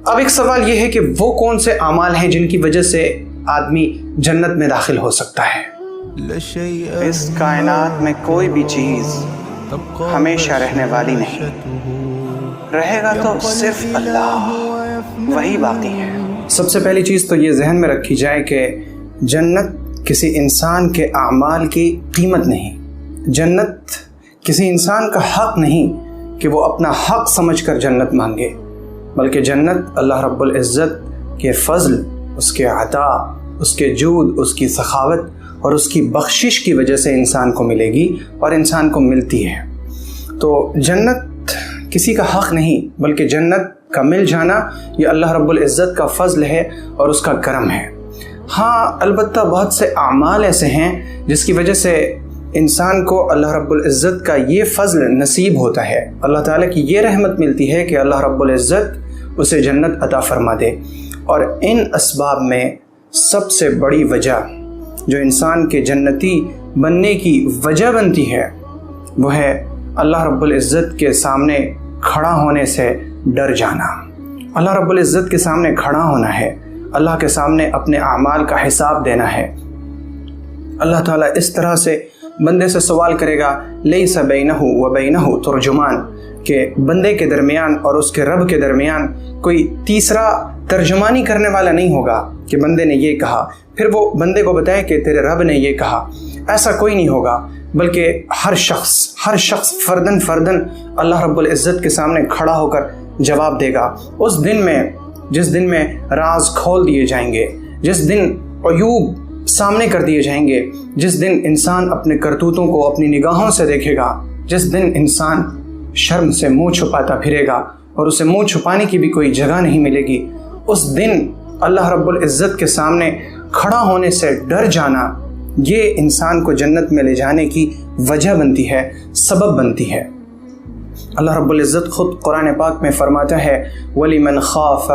اب ایک سوال یہ ہے کہ وہ کون سے اعمال ہیں جن کی وجہ سے آدمی جنت میں داخل ہو سکتا ہے؟ اس کائنات میں کوئی بھی چیز ہمیشہ رہنے والی نہیں، رہے گا تو صرف اللہ، وہی باقی ہے۔ سب سے پہلی چیز تو یہ ذہن میں رکھی جائے کہ جنت کسی انسان کے اعمال کی قیمت نہیں، جنت کسی انسان کا حق نہیں کہ وہ اپنا حق سمجھ کر جنت مانگے، بلکہ جنت اللہ رب العزت کے فضل، اس کے عطا، اس کے جود، اس کی سخاوت اور اس کی بخشش کی وجہ سے انسان کو ملے گی اور انسان کو ملتی ہے۔ تو جنت کسی کا حق نہیں، بلکہ جنت کا مل جانا یہ اللہ رب العزت کا فضل ہے اور اس کا کرم ہے۔ ہاں البتہ بہت سے اعمال ایسے ہیں جس کی وجہ سے انسان کو اللہ رب العزت کا یہ فضل نصیب ہوتا ہے، اللہ تعالیٰ کی یہ رحمت ملتی ہے کہ اللہ رب العزت اسے جنت عطا فرما دے۔ اور ان اسباب میں سب سے بڑی وجہ جو انسان کے جنتی بننے کی وجہ بنتی ہے وہ ہے اللہ رب العزت کے سامنے کھڑا ہونے سے ڈر جانا۔ اللہ رب العزت کے سامنے کھڑا ہونا ہے، اللہ کے سامنے اپنے اعمال کا حساب دینا ہے۔ اللہ تعالیٰ اس طرح سے بندے سے سوال کرے گا، لیس بینہ و بینہ ترجمان، کہ بندے کے درمیان اور اس کے رب کے درمیان کوئی تیسرا ترجمانی کرنے والا نہیں ہوگا کہ بندے نے یہ کہا پھر وہ بندے کو بتائے کہ تیرے رب نے یہ کہا، ایسا کوئی نہیں ہوگا، بلکہ ہر شخص فردن اللہ رب العزت کے سامنے کھڑا ہو کر جواب دے گا۔ اس دن میں جس دن میں راز کھول دیے جائیں گے، جس دن عیوب سامنے کر دیے جائیں گے، جس دن انسان اپنے کرتوتوں کو اپنی نگاہوں سے دیکھے گا، جس دن انسان شرم سے منہ چھپاتا پھرے گا اور اسے منہ چھپانے کی بھی کوئی جگہ نہیں ملے گی، اس دن اللہ رب العزت کے سامنے کھڑا ہونے سے ڈر جانا یہ انسان کو جنت میں لے جانے کی وجہ بنتی ہے، سبب بنتی ہے۔ اللہ رب العزت خود قرآن پاک میں فرماتا ہے وَلِمَنْ خَافَ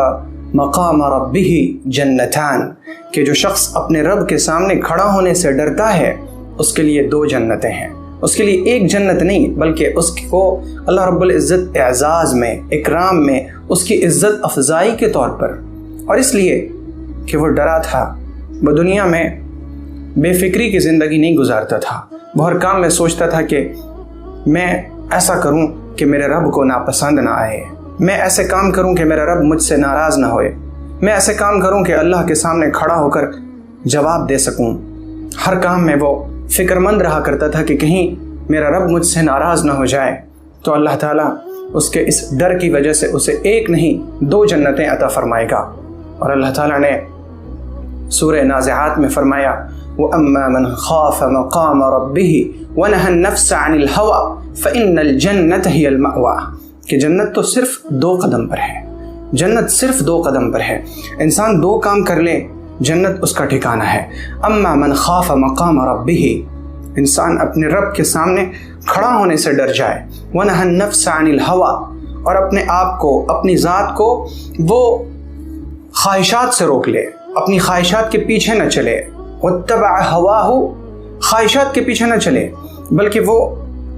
مقام ربہ جنتان، کہ جو شخص اپنے رب کے سامنے کھڑا ہونے سے ڈرتا ہے اس کے لیے دو جنتیں ہیں، اس کے لیے ایک جنت نہیں بلکہ اس کو اللہ رب العزت اعزاز میں، اکرام میں، اس کی عزت افزائی کے طور پر، اور اس لیے کہ وہ ڈرا تھا، وہ دنیا میں بے فکری کی زندگی نہیں گزارتا تھا، وہ ہر کام میں سوچتا تھا کہ میں ایسا کروں کہ میرے رب کو ناپسند نہ آئے، میں ایسے کام کروں کہ میرا رب مجھ سے ناراض نہ ہوئے، میں ایسے کام کروں کہ اللہ کے سامنے کھڑا ہو کر جواب دے سکوں۔ ہر کام میں وہ فکر مند رہا کرتا تھا کہ کہیں میرا رب مجھ سے ناراض نہ ہو جائے، تو اللہ تعالیٰ اس کے اس ڈر کی وجہ سے اسے ایک نہیں دو جنتیں عطا فرمائے گا۔ اور اللہ تعالیٰ نے سورہ نازعات میں فرمایا وَأَمَّا مَنْ خَافَ مَقَامَ رَبِّهِ وَنَهَى النَّفْسَ عَنِ الْهَوَى فَإِنَّ الْجَنَّةَ هِيَ الْمَأْوَى، کہ جنت تو صرف دو قدم پر ہے، جنت صرف دو قدم پر ہے، انسان دو کام کر لے جنت اس کا ٹھکانہ ہے۔ اما من خاف مقام ربہ، انسان اپنے رب کے سامنے کھڑا ہونے سے ڈر جائے، ونہى النفس عن الہوى، اور اپنے آپ کو، اپنی ذات کو وہ خواہشات سے روک لے، اپنی خواہشات کے پیچھے نہ چلے، واتبع ہواہ، خواہشات کے پیچھے نہ چلے بلکہ وہ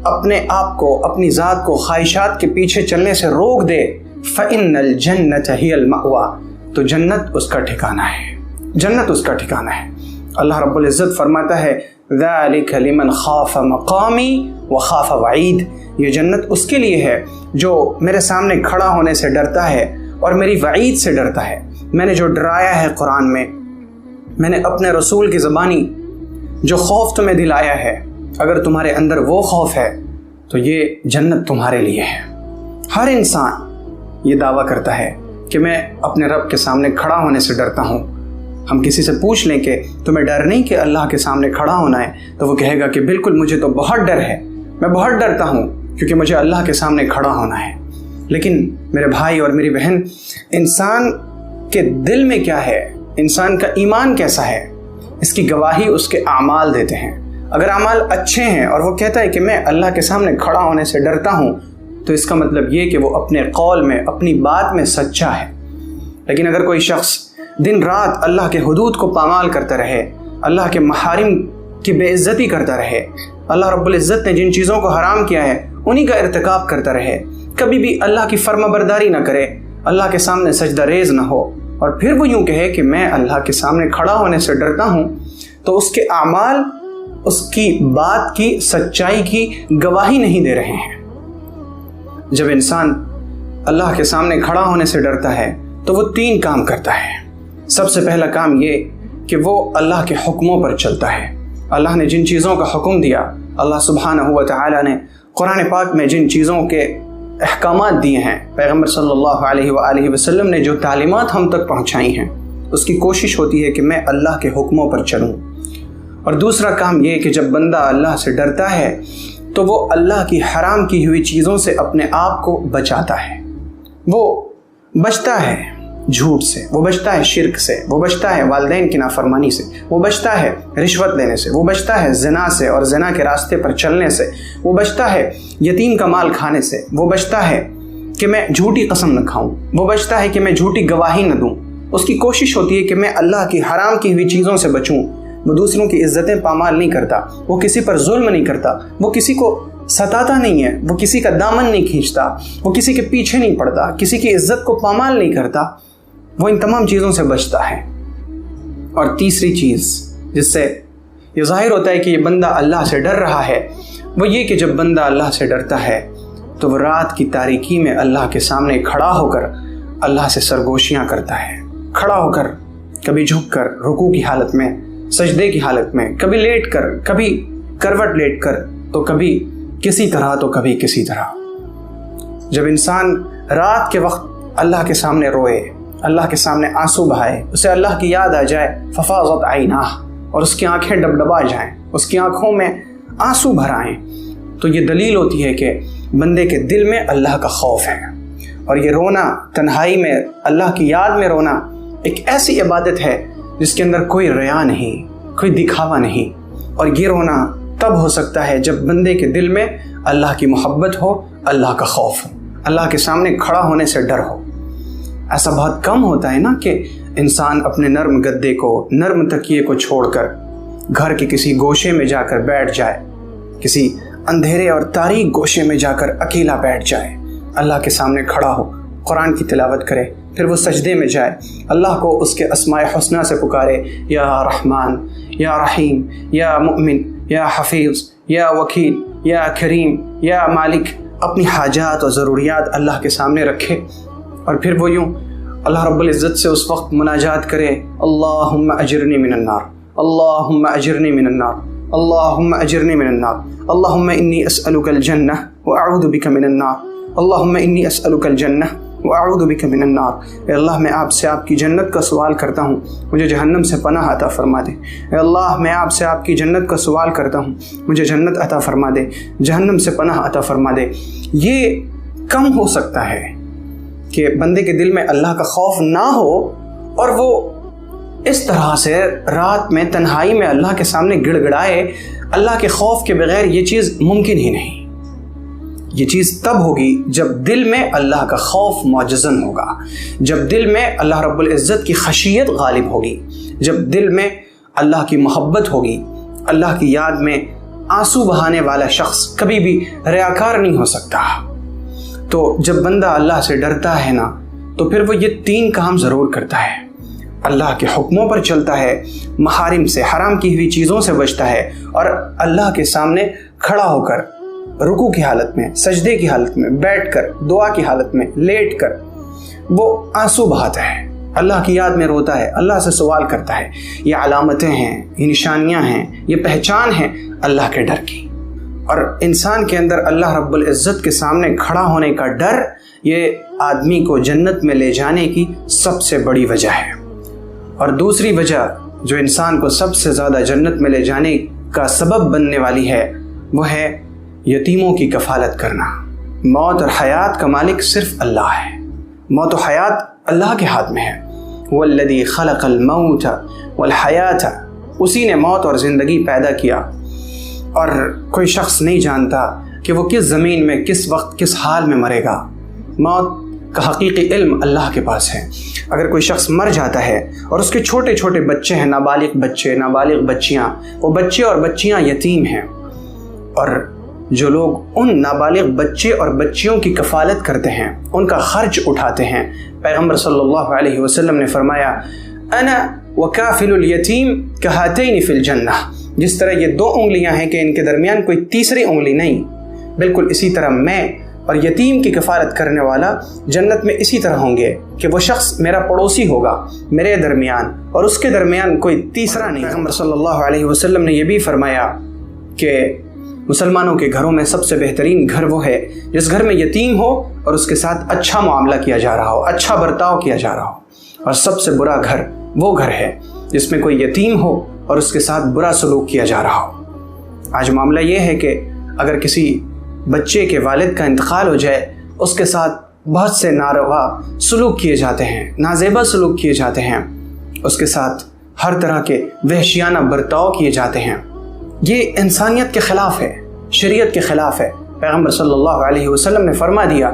اپنے آپ کو، اپنی ذات کو خواہشات کے پیچھے چلنے سے روک دے، فإن الجنة هي المأوى، تو جنت اس کا ٹھکانہ ہے، جنت اس کا ٹھکانہ ہے۔ اللہ رب العزت فرماتا ہے ذالک لمن خاف مقامی وخاف وعید، یہ جنت اس کے لیے ہے جو میرے سامنے کھڑا ہونے سے ڈرتا ہے اور میری وعید سے ڈرتا ہے۔ میں نے جو ڈرایا ہے قرآن میں نے اپنے رسول کی زبانی جو خوف تمہیں دلایا ہے، اگر تمہارے اندر وہ خوف ہے تو یہ جنت تمہارے لیے ہے۔ ہر انسان یہ دعویٰ کرتا ہے کہ میں اپنے رب کے سامنے کھڑا ہونے سے ڈرتا ہوں۔ ہم کسی سے پوچھ لیں کہ تمہیں ڈر نہیں کہ اللہ کے سامنے کھڑا ہونا ہے، تو وہ کہے گا کہ بالکل مجھے تو بہت ڈر ہے، میں بہت ڈرتا ہوں کیونکہ مجھے اللہ کے سامنے کھڑا ہونا ہے۔ لیکن میرے بھائی اور میری بہن، انسان کے دل میں کیا ہے، انسان کا ایمان کیسا ہے، اس کی گواہی اس کے اعمال دیتے ہیں۔ اگر اعمال اچھے ہیں اور وہ کہتا ہے کہ میں اللہ کے سامنے کھڑا ہونے سے ڈرتا ہوں، تو اس کا مطلب یہ کہ وہ اپنے قول میں، اپنی بات میں سچا ہے۔ لیکن اگر کوئی شخص دن رات اللہ کے حدود کو پامال کرتا رہے، اللہ کے محارم کی بے عزتی کرتا رہے، اللہ رب العزت نے جن چیزوں کو حرام کیا ہے انہی کا ارتکاب کرتا رہے، کبھی بھی اللہ کی فرما برداری نہ کرے، اللہ کے سامنے سجدہ ریز نہ ہو اور پھر وہ یوں کہے کہ میں اللہ کے سامنے کھڑا ہونے سے ڈرتا ہوں، تو اس کے اعمال اس کی بات کی سچائی کی گواہی نہیں دے رہے ہیں۔ جب انسان اللہ کے سامنے کھڑا ہونے سے ڈرتا ہے تو وہ 3 کام کرتا ہے۔ سب سے پہلا کام یہ کہ وہ اللہ کے حکموں پر چلتا ہے۔ اللہ نے جن چیزوں کا حکم دیا، اللہ سبحانہ و تعالی نے قرآن پاک میں جن چیزوں کے احکامات دیے ہیں، پیغمبر صلی اللہ علیہ وآلہ وسلم نے جو تعلیمات ہم تک پہنچائی ہیں، اس کی کوشش ہوتی ہے کہ میں اللہ کے حکموں پر چلوں۔ اور دوسرا کام یہ کہ جب بندہ اللہ سے ڈرتا ہے تو وہ اللہ کی حرام کی ہوئی چیزوں سے اپنے آپ کو بچاتا ہے۔ وہ بچتا ہے جھوٹ سے، وہ بچتا ہے شرک سے، وہ بچتا ہے والدین کی نافرمانی سے، وہ بچتا ہے رشوت لینے سے، وہ بچتا ہے زنا سے اور زنا کے راستے پر چلنے سے، وہ بچتا ہے یتیم کا مال کھانے سے، وہ بچتا ہے کہ میں جھوٹی قسم نہ کھاؤں، وہ بچتا ہے کہ میں جھوٹی گواہی نہ دوں۔ اس کی کوشش ہوتی ہے کہ میں اللہ کی حرام کی ہوئی چیزوں سے بچوں۔ وہ دوسروں کی عزتیں پامال نہیں کرتا، وہ کسی پر ظلم نہیں کرتا، وہ کسی کو ستاتا نہیں ہے، وہ کسی کا دامن نہیں کھینچتا، وہ کسی کے پیچھے نہیں پڑتا، کسی کی عزت کو پامال نہیں کرتا، وہ ان تمام چیزوں سے بچتا ہے۔ اور تیسری چیز جس سے یہ ظاہر ہوتا ہے کہ یہ بندہ اللہ سے ڈر رہا ہے، وہ یہ کہ جب بندہ اللہ سے ڈرتا ہے تو وہ رات کی تاریکی میں اللہ کے سامنے کھڑا ہو کر اللہ سے سرگوشیاں کرتا ہے، کھڑا ہو کر، کبھی جھک کر رکوع کی حالت میں، سجدے کی حالت میں، کبھی لیٹ کر، کبھی کروٹ لیٹ کر، تو کبھی کسی طرح تو کبھی کسی طرح۔ جب انسان رات کے وقت اللہ کے سامنے روئے، اللہ کے سامنے آنسو بہائے، اسے اللہ کی یاد آ جائے، ففاضت عیناہ، اور اس کی آنکھیں ڈبڈبا جائیں، اس کی آنکھوں میں آنسو بھر آئیں، تو یہ دلیل ہوتی ہے کہ بندے کے دل میں اللہ کا خوف ہے۔ اور یہ رونا تنہائی میں، اللہ کی یاد میں رونا، ایک ایسی عبادت ہے جس کے اندر کوئی ریا نہیں، کوئی دکھاوا نہیں۔ اور یہ رونا تب ہو سکتا ہے جب بندے کے دل میں اللہ کی محبت ہو، اللہ کا خوف ہو، اللہ کے سامنے کھڑا ہونے سے ڈر ہو۔ ایسا بہت کم ہوتا ہے نا کہ انسان اپنے نرم گدے کو، نرم تکیے کو چھوڑ کر گھر کے کسی گوشے میں جا کر بیٹھ جائے، کسی اندھیرے اور تاریک گوشے میں جا کر اکیلا بیٹھ جائے، اللہ کے سامنے کھڑا ہو، قرآن کی تلاوت کرے، پھر وہ سجدے میں جائے، اللہ کو اس کے اسماء حسنہ سے پکارے، یا رحمان، یا رحیم، یا مؤمن، یا حفیظ، یا وکیل، یا کریم، یا مالک، اپنی حاجات اور ضروریات اللہ کے سامنے رکھے، اور پھر وہ یوں اللہ رب العزت سے اس وقت مناجات کرے، اللہم اجرنی من النار، اللہم اجرنی من النار، اللہم اجرنی من النار، اللہم انی اسألک الجنہ واعوذ بک من النار، اللہم انی اسألک الجنہ واعوذ بک من النار۔ اے اللہ میں آپ سے آپ کی جنت کا سوال کرتا ہوں، مجھے جہنم سے پناہ عطا فرما دے۔ اے اللہ میں آپ سے آپ کی جنت کا سوال کرتا ہوں، مجھے جنت عطا فرما دے، جہنم سے پناہ عطا فرما دے۔ یہ کم ہو سکتا ہے کہ بندے کے دل میں اللہ کا خوف نہ ہو اور وہ اس طرح سے رات میں تنہائی میں اللہ کے سامنے گڑ گڑائے۔ اللہ کے خوف کے بغیر یہ چیز ممکن ہی نہیں۔ یہ چیز تب ہوگی جب دل میں اللہ کا خوف معجزن ہوگا، جب دل میں اللہ رب العزت کی خشیت غالب ہوگی، جب دل میں اللہ کی محبت ہوگی۔ اللہ کی یاد میں آنسو بہانے والا شخص کبھی بھی ریاکار نہیں ہو سکتا۔ تو جب بندہ اللہ سے ڈرتا ہے نا، تو پھر وہ یہ 3 کام ضرور کرتا ہے۔ اللہ کے حکموں پر چلتا ہے، محارم سے، حرام کی ہوئی چیزوں سے بچتا ہے، اور اللہ کے سامنے کھڑا ہو کر رکوع کی حالت میں، سجدے کی حالت میں، بیٹھ کر، دعا کی حالت میں، لیٹ کر وہ آنسو بہاتا ہے، اللہ کی یاد میں روتا ہے، اللہ سے سوال کرتا ہے۔ یہ علامتیں ہیں، یہ نشانیاں ہیں، یہ پہچان ہے اللہ کے ڈر کی۔ اور انسان کے اندر اللہ رب العزت کے سامنے کھڑا ہونے کا ڈر، یہ آدمی کو جنت میں لے جانے کی سب سے بڑی وجہ ہے۔ اور دوسری وجہ جو انسان کو سب سے زیادہ جنت میں لے جانے کا سبب بننے والی ہے، وہ ہے یتیموں کی کفالت کرنا۔ موت اور حیات کا مالک صرف اللہ ہے، موت و حیات اللہ کے ہاتھ میں ہے۔ والذی خلق الموت والحیات، اسی نے موت اور زندگی پیدا کیا، اور کوئی شخص نہیں جانتا کہ وہ کس زمین میں، کس وقت، کس حال میں مرے گا۔ موت کا حقیقی علم اللہ کے پاس ہے۔ اگر کوئی شخص مر جاتا ہے اور اس کے چھوٹے چھوٹے بچے ہیں، نابالغ بچے، نابالغ بچیاں، وہ بچے اور بچیاں یتیم ہیں، اور جو لوگ ان نابالغ بچے اور بچیوں کی کفالت کرتے ہیں، ان کا خرچ اٹھاتے ہیں، پیغمبر صلی اللہ علیہ وسلم نے فرمایا انا وکافل الیتیم کہاتین فی الجنہ، جس طرح یہ 2 انگلیاں ہیں کہ ان کے درمیان کوئی تیسری انگلی نہیں، بالکل اسی طرح میں اور یتیم کی کفالت کرنے والا جنت میں اسی طرح ہوں گے کہ وہ شخص میرا پڑوسی ہوگا، میرے درمیان اور اس کے درمیان کوئی تیسرا نہیں۔ پیغمبر صلی اللہ علیہ وسلم نے یہ بھی فرمایا کہ مسلمانوں کے گھروں میں سب سے بہترین گھر وہ ہے جس گھر میں یتیم ہو اور اس کے ساتھ اچھا معاملہ کیا جا رہا ہو، اچھا برتاؤ کیا جا رہا ہو، اور سب سے برا گھر وہ گھر ہے جس میں کوئی یتیم ہو اور اس کے ساتھ برا سلوک کیا جا رہا ہو۔ آج معاملہ یہ ہے کہ اگر کسی بچے کے والد کا انتقال ہو جائے، اس کے ساتھ بہت سے ناروا سلوک کیے جاتے ہیں، نازیبا سلوک کیے جاتے ہیں، اس کے ساتھ ہر طرح کے وحشیانہ برتاؤ کیے جاتے ہیں۔ یہ انسانیت کے خلاف ہے، شریعت کے خلاف ہے۔ پیغمبر صلی اللہ علیہ وسلم نے فرما دیا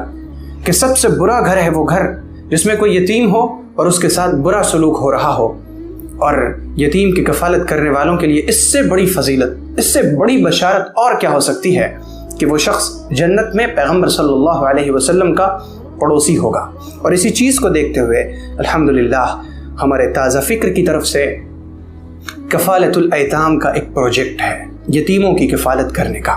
کہ سب سے برا گھر ہے وہ گھر جس میں کوئی یتیم ہو اور اس کے ساتھ برا سلوک ہو رہا ہو، اور یتیم کی کفالت کرنے والوں کے لیے اس سے بڑی فضیلت، اس سے بڑی بشارت اور کیا ہو سکتی ہے کہ وہ شخص جنت میں پیغمبر صلی اللہ علیہ وسلم کا پڑوسی ہوگا۔ اور اسی چیز کو دیکھتے ہوئے الحمدللہ ہمارے تازہ فکر کی طرف سے کفالت الایتام کا ایک پروجیکٹ ہے، یتیموں کی کفالت کرنے کا،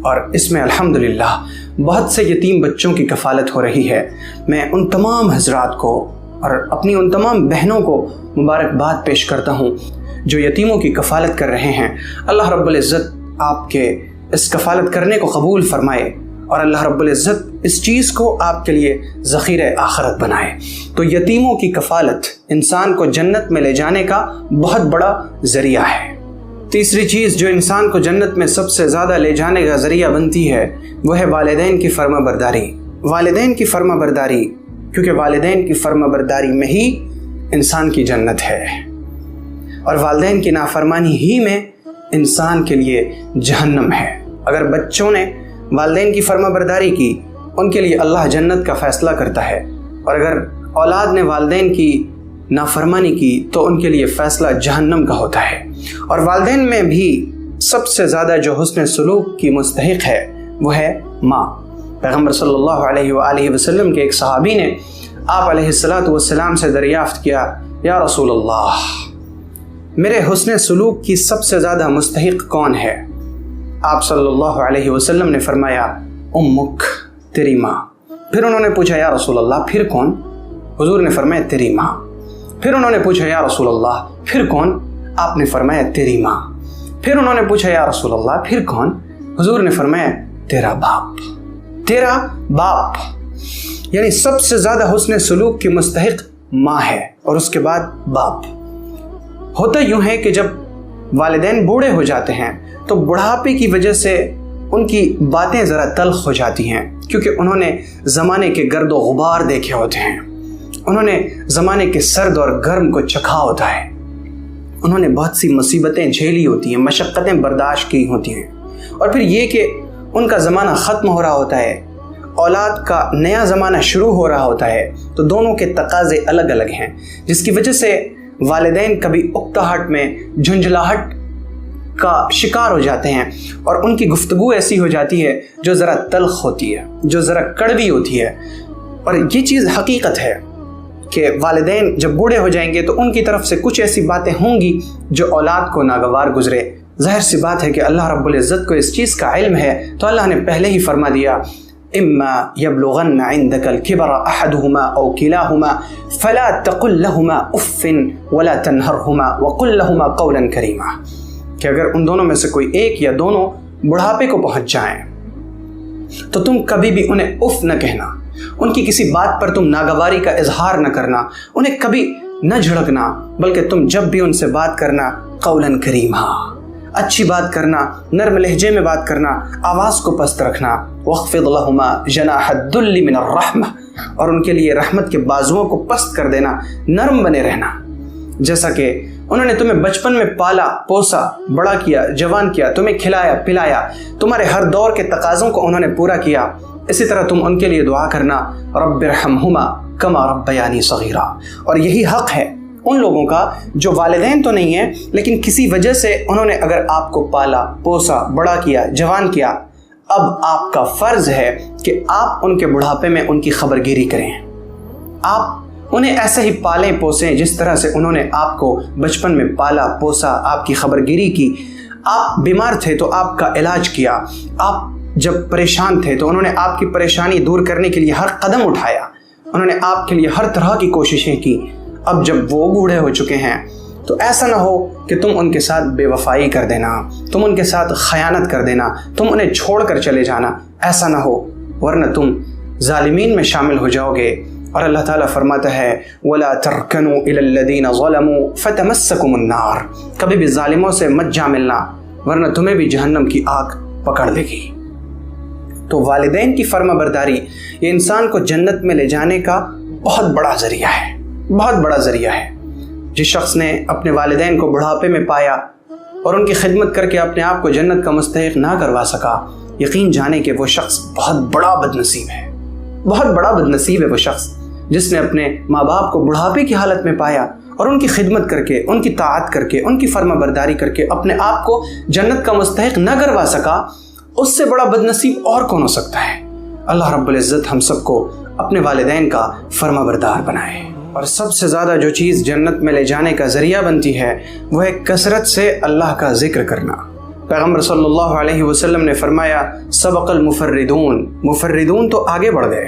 اور اس میں الحمدللہ بہت سے یتیم بچوں کی کفالت ہو رہی ہے۔ میں ان تمام حضرات کو اور اپنی ان تمام بہنوں کو مبارکباد پیش کرتا ہوں جو یتیموں کی کفالت کر رہے ہیں۔ اللہ رب العزت آپ کے اس کفالت کرنے کو قبول فرمائے، اور اللہ رب العزت اس چیز کو آپ کے لیے ذخیرہ آخرت بنائے۔ تو یتیموں کی کفالت انسان کو جنت میں لے جانے کا بہت بڑا ذریعہ ہے۔ تیسری چیز جو انسان کو جنت میں سب سے زیادہ لے جانے کا ذریعہ بنتی ہے وہ ہے والدین کی فرما برداری۔ والدین کی فرما برداری، کیونکہ والدین کی فرما برداری میں ہی انسان کی جنت ہے، اور والدین کی نافرمانی ہی میں انسان کے لیے جہنم ہے۔ اگر بچوں نے والدین کی فرما برداری کی، ان کے لیے اللہ جنت کا فیصلہ کرتا ہے، اور اگر اولاد نے والدین کی نافرمانی کی تو ان کے لیے فیصلہ جہنم کا ہوتا ہے۔ اور والدین میں بھی سب سے زیادہ جو حسن سلوک کی مستحق ہے وہ ہے ماں۔ پیغمبر صلی اللہ علیہ وآلہ وسلم کے ایک صحابی نے آپ علیہ السلام سے دریافت کیا، یا رسول اللہ، میرے حسن سلوک کی سب سے زیادہ مستحق کون ہے؟ آپ صلی اللہ علیہ وسلم نے فرمایا امک، تیری ماں۔ پھر انہوں نے پوچھا یا رسول اللہ پھر کون؟ حضور نے فرمایا تیری ماں۔ پھر انہوں نے پوچھا یا رسول اللہ پھر کون؟ آپ نے فرمایا تیری ماں۔ پھر انہوں نے پوچھا یا رسول اللہ پھر کون؟ حضور نے فرمایا تیرا باپ، تیرا باپ۔ یعنی سب سے زیادہ حسن سلوک کی مستحق ماں ہے، اور اس کے بعد باپ۔ ہوتا یوں ہے کہ جب والدین بوڑھے ہو جاتے ہیں تو بڑھاپے کی وجہ سے ان کی باتیں ذرا تلخ ہو جاتی ہیں، کیونکہ انہوں نے زمانے کے گرد و غبار دیکھے ہوتے ہیں، انہوں نے زمانے کے سرد اور گرم کو چکھا ہوتا ہے، انہوں نے بہت سی مصیبتیں جھیلی ہوتی ہیں، مشقتیں برداشت کی ہوتی ہیں، اور پھر یہ کہ ان کا زمانہ ختم ہو رہا ہوتا ہے، اولاد کا نیا زمانہ شروع ہو رہا ہوتا ہے، تو دونوں کے تقاضے الگ الگ ہیں، جس کی وجہ سے والدین کبھی اکتاہٹ میں جھنجھلاہٹ کا شکار ہو جاتے ہیں، اور ان کی گفتگو ایسی ہو جاتی ہے جو ذرا تلخ ہوتی ہے، جو ذرا کڑوی ہوتی ہے۔ اور یہ چیز حقیقت ہے کہ والدین جب بوڑھے ہو جائیں گے تو ان کی طرف سے کچھ ایسی باتیں ہوں گی جو اولاد کو ناگوار گزرے۔ ظاہر سی بات ہے کہ اللہ رب العزت کو اس چیز کا علم ہے، تو اللہ نے پہلے ہی فرما دیا اما یبلغن عندک الکبر احدهما او کلاهما فلا تقل لهما اف ولا تنهرهما وقل لهما قولا کریما، کہ اگر ان دونوں میں سے کوئی ایک یا دونوں بڑھاپے کو پہنچ جائیں تو تم کبھی بھی انہیں اف نہ کہنا، ان کی کسی بات پر تم ناگواری کا اظہار نہ کرنا، انہیں کبھی نہ جھڑکنا، بلکہ تم جب بھی ان سے بات کرنا قولا کریما، اچھی بات کرنا، نرم لہجے میں بات کرنا، آواز کو پست رکھنا، واخفض لهما جناح الذل من الرحمہ، اور ان کے لیے رحمت کے بازوؤں کو پست کر دینا، نرم بنے رہنا۔ جیسا کہ انہوں نے تمہیں بچپن میں پالا پوسا، بڑا کیا، جوان کیا، تمہیں کھلایا پلایا، تمہارے ہر دور کے تقاضوں کو انہوں نے پورا کیا، اسی طرح تم ان کے لیے دعا کرنا رب ارحمہما کما ربیانی صغیرا۔ اور یہی حق ہے ان لوگوں کا جو والدین تو نہیں ہیں لیکن کسی وجہ سے انہوں نے اگر آپ کو پالا پوسا، بڑا کیا، جوان کیا، اب آپ کا فرض ہے کہ آپ ان کے بڑھاپے میں ان کی خبر گیری کریں، آپ انہیں ایسے ہی پالیں پوسیں جس طرح سے انہوں نے آپ کو بچپن میں پالا پوسا، آپ کی خبر گیری کی۔ آپ بیمار تھے تو آپ کا علاج کیا، آپ جب پریشان تھے تو انہوں نے آپ کی پریشانی دور کرنے کے لیے ہر قدم اٹھایا، انہوں نے آپ کے لیے ہر طرح کی کوششیں کی۔ اب جب وہ بوڑھے ہو چکے ہیں تو ایسا نہ ہو کہ تم ان کے ساتھ بے وفائی کر دینا، تم ان کے ساتھ خیانت کر دینا، تم انہیں چھوڑ کر چلے جانا، ایسا نہ ہو، ورنہ تم ظالمین میں شامل ہو جاؤ گے۔ اور اللہ تعالیٰ فرماتا ہے وَلَا تَرْكَنُوا إِلَى الَّذِينَ ظَلَمُوا فَتَمَسَّكُمُ النَّارُ، کبھی بھی ظالموں سے مت جا ملنا ورنہ تمہیں بھی جہنم کی آگ پکڑ لے گی۔ تو والدین کی فرما برداری یہ انسان کو جنت میں لے جانے کا بہت بڑا ذریعہ ہے، بہت بڑا ذریعہ ہے۔ جس شخص نے اپنے والدین کو بڑھاپے میں پایا اور ان کی خدمت کر کے اپنے آپ کو جنت کا مستحق نہ کروا سکا، یقین جانے کہ وہ شخص بہت بڑا بدنصیب ہے، بہت بڑا بدنصیب ہے وہ شخص جس نے اپنے ماں باپ کو بڑھاپے کی حالت میں پایا اور ان کی خدمت کر کے، ان کی طاعت کر کے، ان کی فرما برداری کر کے اپنے آپ کو جنت کا مستحق نہ کروا سکا۔ اس سے بڑا بدنصیب اور کون ہو سکتا ہے؟ اللہ رب العزت ہم سب کو اپنے والدین کا فرما بردار بنائے۔ اور سب سے زیادہ جو چیز جنت میں لے جانے کا ذریعہ بنتی ہے وہ ہے کثرت سے اللہ کا ذکر کرنا۔ پیغمبر صلی اللہ علیہ وسلم نے فرمایا سبق المفردون، مفردون تو آگے بڑھ گئے۔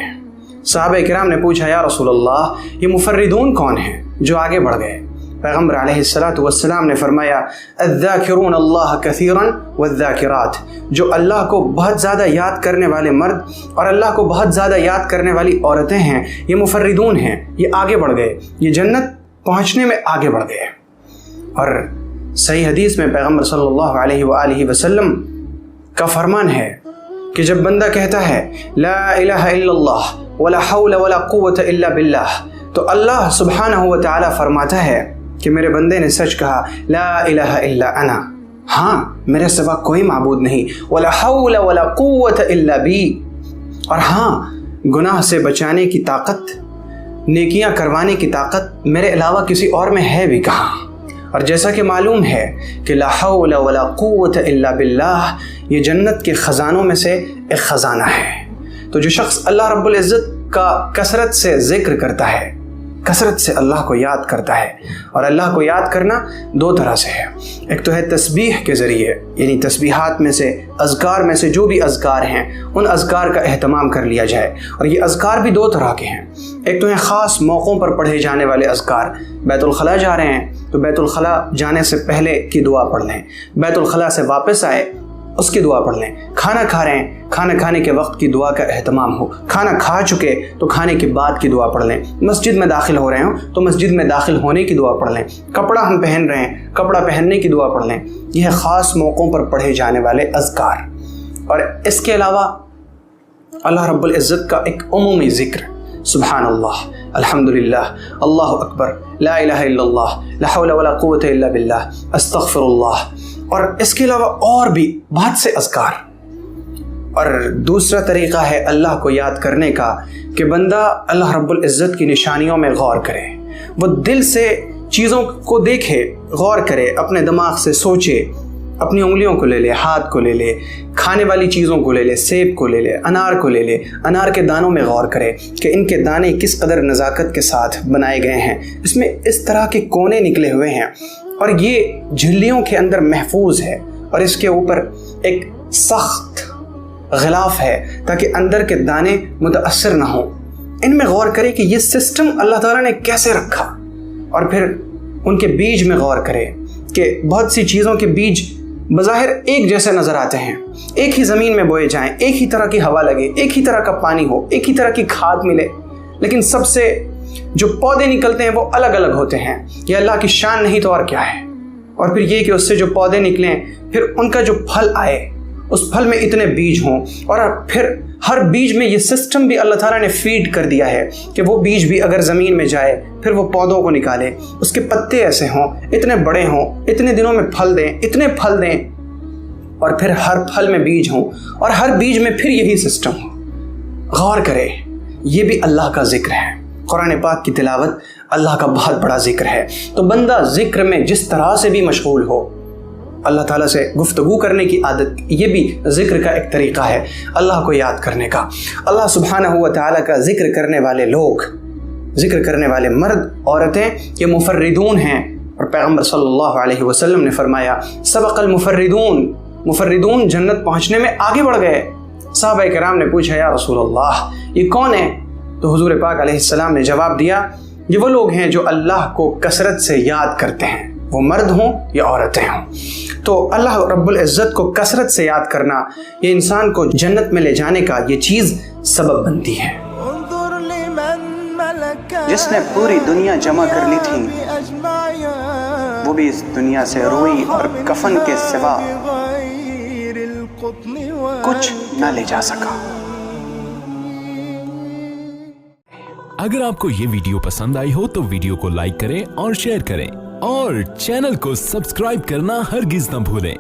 صحابہ کرام نے پوچھا یا رسول اللہ یہ مفردون کون ہیں جو آگے بڑھ گئے؟ پیغمبر علیہ الصلاۃ والسلام نے فرمایا الذاکرون اللہ کثیرا والذاکرات، جو اللہ کو بہت زیادہ یاد کرنے والے مرد اور اللہ کو بہت زیادہ یاد کرنے والی عورتیں ہیں، یہ مفردون ہیں، یہ آگے بڑھ گئے، یہ جنت پہنچنے میں آگے بڑھ گئے۔ اور صحیح حدیث میں پیغمبر صلی اللہ علیہ وآلہ وسلم کا فرمان ہے کہ جب بندہ کہتا ہے لا الہ الا اللہ ولا حول ولا قوت الا باللہ، تو اللہ سبحانہ و تعالی فرماتا ہے کہ میرے بندے نے سچ کہا، لا الہ الا انا، ہاں میرے سوا کوئی معبود نہیں، ولا حول ولا قوت الا بی، اور ہاں گناہ سے بچانے کی طاقت، نیکیاں کروانے کی طاقت میرے علاوہ کسی اور میں ہے بھی کہاں۔ اور جیسا کہ معلوم ہے کہ لا حول ولا قوت الا باللہ یہ جنت کے خزانوں میں سے ایک خزانہ ہے۔ تو جو شخص اللہ رب العزت کا کثرت سے ذکر کرتا ہے، کثرت سے اللہ کو یاد کرتا ہے، اور اللہ کو یاد کرنا دو طرح سے ہے، ایک تو ہے تسبیح کے ذریعے، یعنی تسبیحات میں سے، اذکار میں سے جو بھی اذکار ہیں ان اذکار کا اہتمام کر لیا جائے۔ اور یہ اذکار بھی دو طرح کے ہیں، ایک تو ہیں خاص موقعوں پر پڑھے جانے والے اذکار، بیت الخلاء جا رہے ہیں تو بیت الخلاء جانے سے پہلے کی دعا پڑھ لیں، بیت الخلاء سے واپس آئے اس کی دعا پڑھ لیں، کھانا کھا رہے ہیں کھانا کھانے کے وقت کی دعا کا اہتمام ہو، کھانا کھا چکے تو کھانے کے بعد کی دعا پڑھ لیں، مسجد میں داخل ہو رہے ہوں تو مسجد میں داخل ہونے کی دعا پڑھ لیں، کپڑا ہم پہن رہے ہیں کپڑا پہننے کی دعا پڑھ لیں۔ یہ ہے خاص موقعوں پر پڑھے جانے والے اذکار۔ اور اس کے علاوہ اللہ رب العزت کا ایک عمومی ذکر، سبحان اللہ، الحمدللہ، اللہ اکبر، لا الہ الا اللہ، لا حول ولا قوت الا باللہ، استغفر اللہ، اور اس کے علاوہ اور بھی بہت سے اذکار۔ اور دوسرا طریقہ ہے اللہ کو یاد کرنے کا کہ بندہ اللہ رب العزت کی نشانیوں میں غور کرے، وہ دل سے چیزوں کو دیکھے، غور کرے، اپنے دماغ سے سوچے، اپنی انگلیوں کو لے لے، ہاتھ کو لے لے، کھانے والی چیزوں کو لے لے، سیب کو لے لے، انار کو لے لے، انار کے دانوں میں غور کرے کہ ان کے دانے کس قدر نزاکت کے ساتھ بنائے گئے ہیں، اس میں اس طرح کے کونے نکلے ہوئے ہیں اور یہ جھلیوں کے اندر محفوظ ہے اور اس کے اوپر ایک سخت غلاف ہے تاکہ اندر کے دانے متاثر نہ ہوں۔ ان میں غور کرے کہ یہ سسٹم اللہ تعالیٰ نے کیسے رکھا، اور پھر ان کے بیج میں غور کرے کہ بہت سی چیزوں کے بیج بظاہر ایک جیسے نظر آتے ہیں، ایک ہی زمین میں بوئے جائیں، ایک ہی طرح کی ہوا لگے، ایک ہی طرح کا پانی ہو، ایک ہی طرح کی کھاد ملے، لیکن سب سے جو پودے نکلتے ہیں وہ الگ الگ ہوتے ہیں۔ یہ اللہ کی شان نہیں تو اور کیا ہے۔ اور پھر یہ کہ اس سے جو پودے نکلیں، پھر ان کا جو پھل آئے، اس پھل میں اتنے بیج ہوں، اور پھر ہر بیج میں یہ سسٹم بھی اللہ تعالیٰ نے فیڈ کر دیا ہے کہ وہ بیج بھی اگر زمین میں جائے پھر وہ پودوں کو نکالے، اس کے پتے ایسے ہوں، اتنے بڑے ہوں، اتنے دنوں میں پھل دیں، اتنے پھل دیں، اور پھر ہر پھل میں بیج ہوں اور ہر بیج میں پھر یہی سسٹم ہو۔ غور کرے، یہ بھی اللہ کا ذکر ہے۔ قرآن پاک کی تلاوت اللہ کا بہت بڑا ذکر ہے۔ تو بندہ ذکر میں جس طرح سے بھی مشغول ہو، اللہ تعالیٰ سے گفتگو کرنے کی عادت، یہ بھی ذکر کا ایک طریقہ ہے اللہ کو یاد کرنے کا۔ اللہ سبحانہ و تعالیٰ کا ذکر کرنے والے لوگ، ذکر کرنے والے مرد عورتیں، یہ مفردون ہیں، اور پیغمبر صلی اللہ علیہ وسلم نے فرمایا سبق المفردون، مفردون جنت پہنچنے میں آگے بڑھ گئے۔ صحابہ کرام نے پوچھا یا رسول اللہ یہ کون ہے؟ تو حضور پاک علیہ السلام نے جواب دیا یہ وہ لوگ ہیں جو اللہ کو کثرت سے یاد کرتے ہیں، وہ مرد ہوں یا عورتیں ہوں۔ تو اللہ رب العزت کو کثرت سے یاد کرنا یہ انسان کو جنت میں لے جانے کا یہ چیز سبب بنتی ہے۔ جس نے پوری دنیا جمع کر لی تھی وہ بھی اس دنیا سے روئی اور کفن کے سوا کچھ نہ لے جا سکا۔ اگر آپ کو یہ ویڈیو پسند آئی ہو تو ویڈیو کو لائک کریں اور شیئر کریں، اور چینل کو سبسکرائب کرنا ہرگز نہ بھولیں۔